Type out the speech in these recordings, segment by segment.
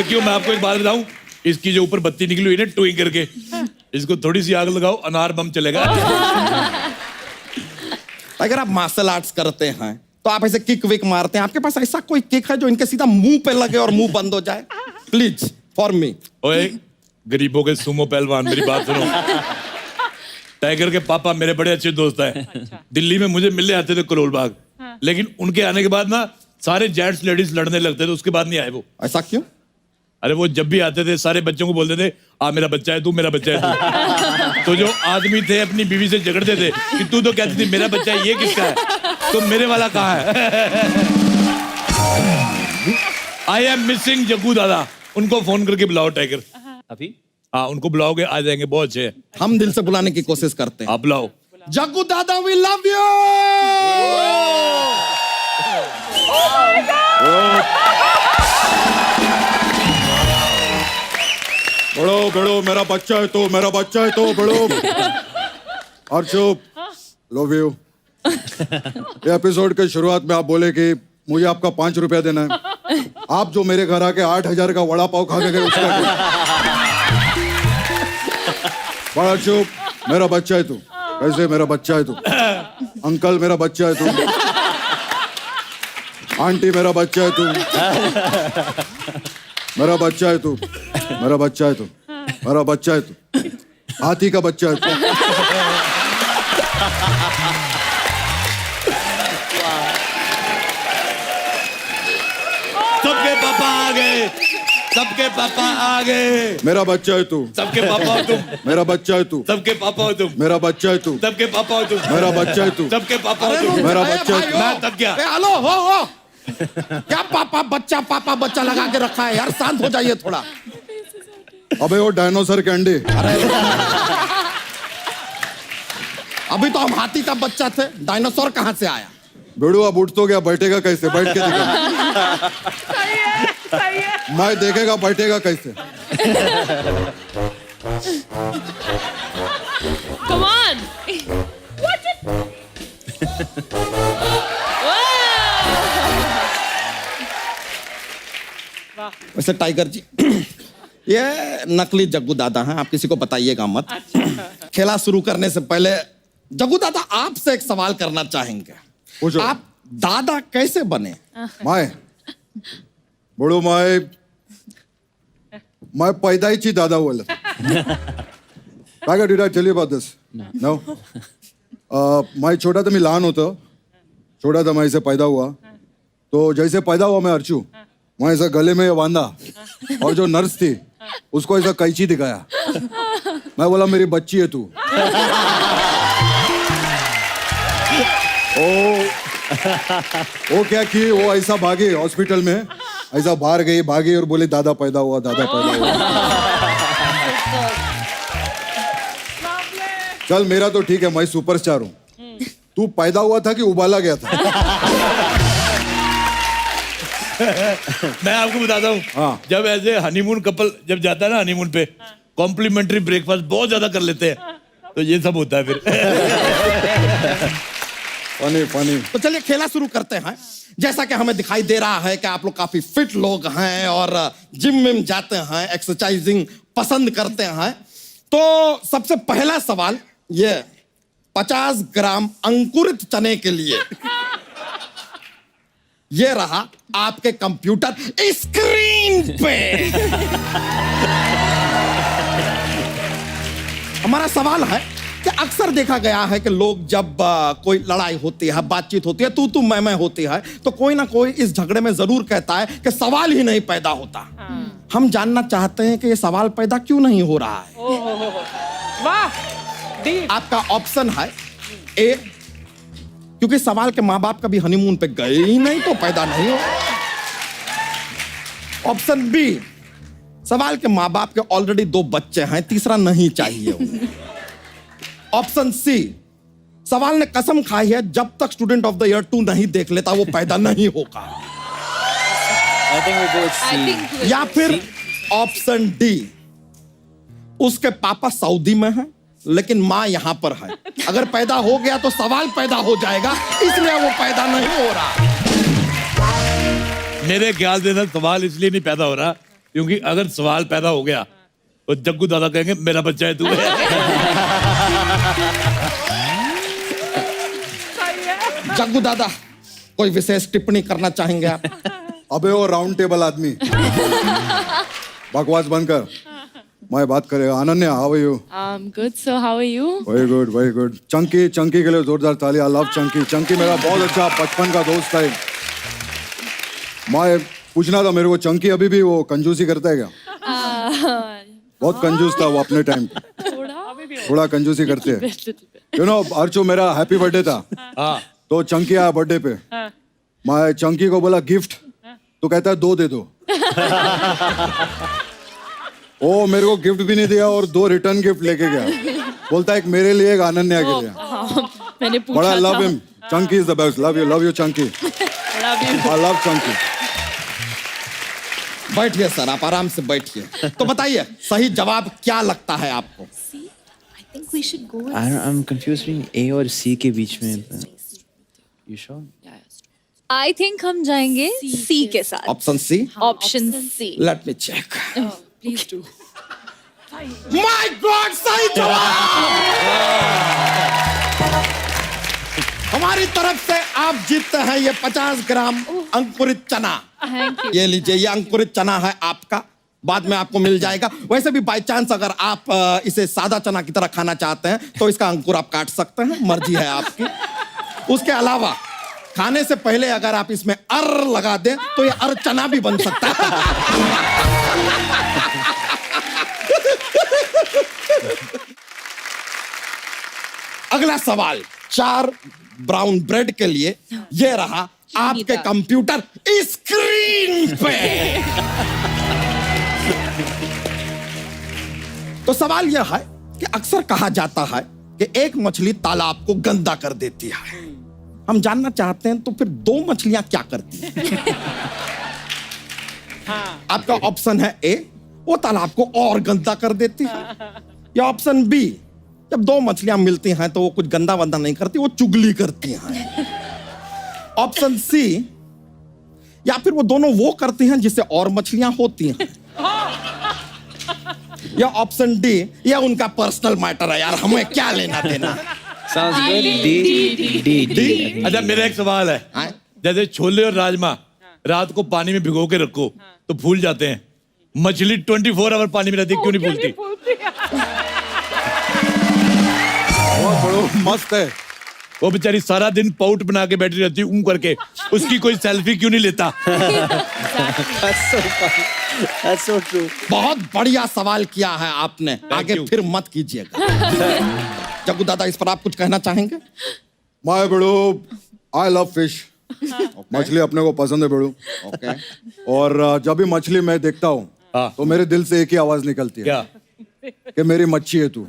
लड़कियों मैं आपको एक बात बताऊं, इसकी जो ऊपर बत्ती निकली हुई है ना टूइंग करके, इसको थोड़ी सी आग लगाओ, अनार बम चलेगा। अगर आप मार्शल आर्ट्स करते हैं तो आप ऐसे किक विक मारते हैं, आपके पास ऐसा कोई किक है जो इनके सीधा मुंह पे लगे और मुंह बंद हो जाए? Please for me. ओए गरीबों के सुमो पहलवान, मेरी बात सुनो। टाइगर के पापा मेरे बड़े अच्छे दोस्त हैं। दिल्ली में मुझे मिलने आते थे करोल बाग, लेकिन उनके आने के बाद ना सारे जेंट्स लेडीज लड़ने लगते थे, उसके बाद नहीं आए वो। ऐसा क्यों? अरे वो जब भी आते थे सारे बच्चों को बोलते थे आ मेरा बच्चा है तू, मेरा बच्चा है तू। तो जो आदमी थे अपनी बीवी से झगड़ते थे कि तू तो कहती थी मेरा बच्चा है, ये किसका है, तो मेरे वाला कहाँ है? आई एम मिसिंग जग्गू दादा, उनको फोन करके बुलाओ टाइगर। अभी हाँ उनको बुलाओगे, आ जाएंगे, बहुत अच्छे हैं। हम दिल से बुलाने की कोशिश करते हैं। आप बुलाओ। जग्गू दादा वी लव यू। बड़ो बड़ो मेरा बच्चा है तो, मेरा बच्चा है तो बड़ो। अर्शुप लव यू। ये एपिसोड के शुरुआत में आप बोले कि मुझे आपका 5 रुपया देना है। आप जो मेरे घर आके 8,000 का वड़ा पाव खा के गए उसका बड़ा अर्शुप मेरा बच्चा है तू। कैसे मेरा बच्चा है तू? अंकल मेरा बच्चा है तू। आंटी मेरा बच्चा है तू। मेरा बच्चा है तू। मेरा बच्चा है तू। मेरा बच्चा है तू। हाथी का बच्चा है तू। सबके पापा आ गए, सबके पापा आ गए। मेरा बच्चा है तू। सबके पापा हो तुम। मेरा बच्चा है तू। सबके पापा हो तुम। मेरा बच्चा है तू। सबके पापा हो तुम। मेरा बच्चा है तू। सबके पापा हो तुम। मेरा बच्चा है तू। मैं तब क्या? हेलो हो क्या पापा बच्चा लगा के रखा है यार, शांत हो जाइए थोड़ा। अबे वो डायनासोर के अंडे। अभी तो हम हाथी का बच्चा थे, डायनासोर कहाँ से आया? बेड़ू अब उठ तो गया, बैठेगा कैसे? बैठ के दिखा। सही है। मैं देखेगा बैठेगा कैसे? Come on. Watch it. वैसे टाइगर जी ये नकली जग्गू दादा हैं, आप किसी को बताइएगा मत। खेला शुरू करने से पहले जग्गू दादा आपसे एक सवाल करना चाहेंगे। पूछो। आप दादा कैसे बने? माय बड़ो मैं पैदाइची दादा बोल। Tiger, did I tell you about this? No. मैं छोटा था, मैं लहान होता छोटा था, मैं ऐसे पैदा हुआ। तो जैसे पैदा हुआ मैं अर्चू, मैं ऐसा गले में बांधा और जो नर्स थी उसको ऐसा कैंची दिखाया। मैं बोला मेरी बच्ची है तू। वो क्या की, वो ऐसा भागी हॉस्पिटल में, ऐसा बाहर गई, भागी और बोली दादा पैदा हुआ, दादा पैदा हुआ। चल मेरा तो ठीक है, मैं सुपरस्टार हूँ। तू पैदा हुआ था कि उबाला गया था? मैं आपको बताता हूँ। हाँ। जब ऐसे हनीमून कपल जब जाता है ना हनीमून पे, कॉम्प्लीमेंट्री ब्रेकफास्ट बहुत ज्यादा कर लेते हैं, तो ये सब होता है फिर। Funny funny. तो चलिए खेला शुरू करते हैं। जैसा कि हमें दिखाई दे रहा है कि आप लोग काफी फिट लोग हैं और जिम में जाते हैं, एक्सरसाइजिंग पसंद करते हैं। तो सबसे पहला सवाल ये 50 ग्राम अंकुरित चने के लिए ये रहा आपके कंप्यूटर स्क्रीन पे। हमारा सवाल है कि अक्सर देखा गया है कि लोग जब कोई लड़ाई होती है, बातचीत होती है, तू मैं होती है, तो कोई ना कोई इस झगड़े में जरूर कहता है कि सवाल ही नहीं पैदा होता। हम जानना चाहते हैं कि ये सवाल पैदा क्यों नहीं हो रहा है। वाह। डीप। आपका ऑप्शन है ए, क्योंकि सवाल के माँ बाप कभी हनीमून पे गए ही नहीं तो पैदा नहीं हो। ऑप्शन बी, सवाल के माँ बाप के ऑलरेडी 2 बच्चे हैं, तीसरा नहीं चाहिए। ऑप्शन सी, सवाल ने कसम खाई है जब तक स्टूडेंट ऑफ द ईयर 2 नहीं देख लेता वो पैदा नहीं होगा। I think we go with C. या फिर ऑप्शन डी, उसके पापा सऊदी में हैं लेकिन माँ यहां पर है, अगर पैदा हो गया तो सवाल पैदा हो जाएगा, इसलिए वो पैदा नहीं हो रहा। मेरे ख्याल से ना सवाल इसलिए नहीं पैदा हो रहा क्योंकि अगर सवाल पैदा हो गया तो जग्गू दादा कहेंगे मेरा बच्चा है तू है। जग्गू दादा कोई विशेष टिप्पणी करना चाहेंगे आप? अबे वो राउंड टेबल आदमी, बकवास बंद कर, मैं बात करेगा। Ananya, how are you? Good, sir. How are you? Very good, very good. Chunky, Chunky के लिए जोरदार ताली। I love Chunky. चंकी मेरा बहुत अच्छा बचपन का दोस्त है। मैं पूछना था मेरे को, चंकी अभी भी वो कंजूसी करता है क्या? बहुत कंजूस था वो अपने टाइम पे, थोड़ा कंजूसी करते हैं। यू नो अर्चू, मेरा हैप्पी बर्थडे था, तो चंकी आया बर्थडे पे। मैं चंकी को बोला गिफ्ट, तो कहता है 2 दे दो। ओ मेरे को गिफ्ट भी नहीं दिया और 2 रिटर्न गिफ्ट लेके गया। बोलता है एक मेरे लिए, एक अनन्या के लिए। मैंने पूछा बड़ा लव था। Him. Chunky is the best. Love you Chunky. I love Chunky. बैठिए सर, आप आराम से बैठिए। तो बताइए सही जवाब क्या लगता है आपको? I don't, I'm confused between A और C के बीच में। You sure? आई थिंक हम जाएंगे सी के साथ। Option C. Option C. Let me check. Please do. My god, सही जवाब! हमारी तरफ से आप जीतते हैं ये 50 ग्राम अंकुरित चना। Thank you. ये लीजिए, ये अंकुरित चना है आपका, बाद में आपको मिल जाएगा। वैसे भी बाय चांस अगर आप इसे सादा चना की तरह खाना चाहते हैं तो इसका अंकुर आप काट सकते हैं, मर्जी है आपकी। उसके अलावा खाने से पहले अगर आप इसमें अर लगा दें तो ये अर चना भी बन सकता है। अगला सवाल 4 ब्राउन ब्रेड के लिए, ये रहा आपके कंप्यूटर स्क्रीन पे। तो सवाल यह है कि अक्सर कहा जाता है कि एक मछली तालाब को गंदा कर देती है। हम जानना चाहते हैं तो फिर 2 मछलियां क्या करती हैं? आपका ऑप्शन है ए, वो तालाब को और गंदा कर देती है, या ऑप्शन बी, जब 2 मछलियां मिलती हैं तो वो कुछ गंदा वंदा नहीं करती, वो चुगली करती हैं। ऑप्शन सी, या फिर वो दोनों वो करती हैं जिससे और मछलियां होती हैं। या ऑप्शन डी, या उनका पर्सनल मैटर है यार, हमें क्या लेना देना। Sounds good. D. अच्छा मेरा एक सवाल है, हाँ? जैसे छोले और राजमा रात को पानी में भिगो के रखो तो फूल जाते हैं, मछली 24 आवर पानी में रहती है, क्यों नहीं फूलती? बहुत बड़ो मस्त है। वो बेचारी सारा दिन पाउट बना के बैठी रहती है करके, उसकी कोई सेल्फी क्यों नहीं लेता? That's so funny. That's so true. बहुत बढ़िया सवाल किया है आपने, आगे you. फिर मत कीजिएगा। जग्गू दादा, इस पर आप कुछ कहना चाहेंगे? माय बड़ो, आई लव फिश। मछली अपने को पसंद है बड़ो। ओके। और जब भी मछली मैं देखता हूँ हाँ। तो मेरे दिल से एक ही आवाज निकलती है, क्या? कि मेरी मच्छी है तू।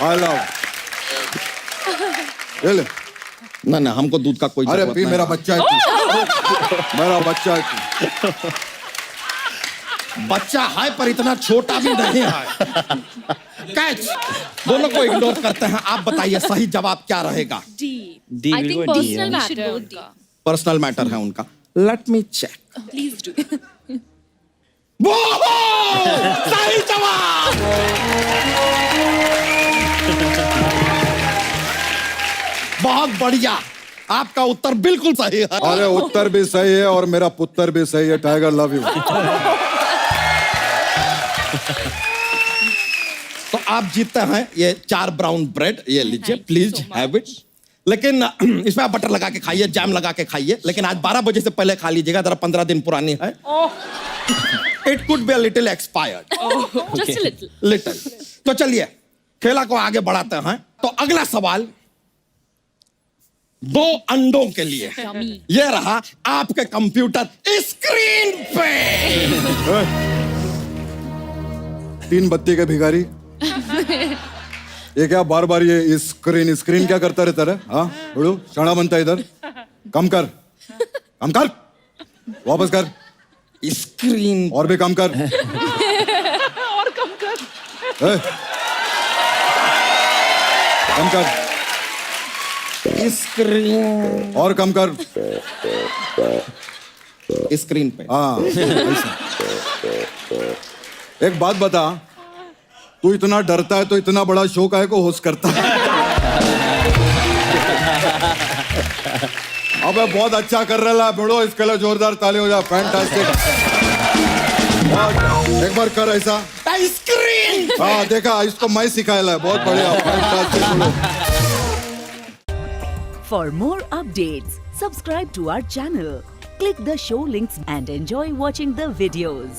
I love. ये ले। ना ना, हमको दूध का कोई अरे जरूरत पी, नहीं। मेरा बच्चा है तू। मेरा बच्चा है तू। बच्चा है पर इतना छोटा भी नहीं है। कैच, दोनों को इग्नोर करते हैं। आप बताइए सही जवाब क्या रहेगा? D. I We'll think go D. Personal matter उनका। पर्सनल मैटर है उनका। Let me check. Please do. सही जवाब। बहुत बढ़िया, आपका उत्तर बिल्कुल सही है। अरे उत्तर भी सही है और मेरा पुत्र भी सही है। Tiger love you. तो आप जीतते हैं ये 4 ब्राउन ब्रेड, ये लीजिए, प्लीज हैव इट। लेकिन इसमें आप बटर लगा के खाइए, जैम लगा के खाइए, लेकिन आज 12 बजे से पहले खा लीजिएगा, जरा 15 दिन पुरानी है। It could be a little expired. Just little. Little. तो चलिए खेला को आगे बढ़ाते हैं। तो अगला सवाल 2 अंडों के लिए, ये रहा आपके कंप्यूटर स्क्रीन पे। 3 बत्ती के भिखारी। ये क्या बार बार ये स्क्रीन स्क्रीन क्या करता रहता है? हाँ बड़ू, चढ़ा बनता है इधर। कम कर, कम कर, वापस कर। स्क्रीन और भी कम कर। और कम कर। ए, कम कर, स्क्रीन और कम कर। स्क्रीन पे। हाँ ऐसा। एक बात बता, तू इतना डरता है तो इतना बड़ा शो काहे को होस्ट करता है? अबे बहुत अच्छा कर रहा है बेड़ो, इसके लिए जोरदार ताली हो जाए। फैंटास्टिक। एक बार कर ऐसा। स्क्रीन। हाँ देखा, इसको मैं सिखाया है, बहुत बढ़िया। Fantastic. For more updates, subscribe to our channel, click the show links and enjoy watching the videos.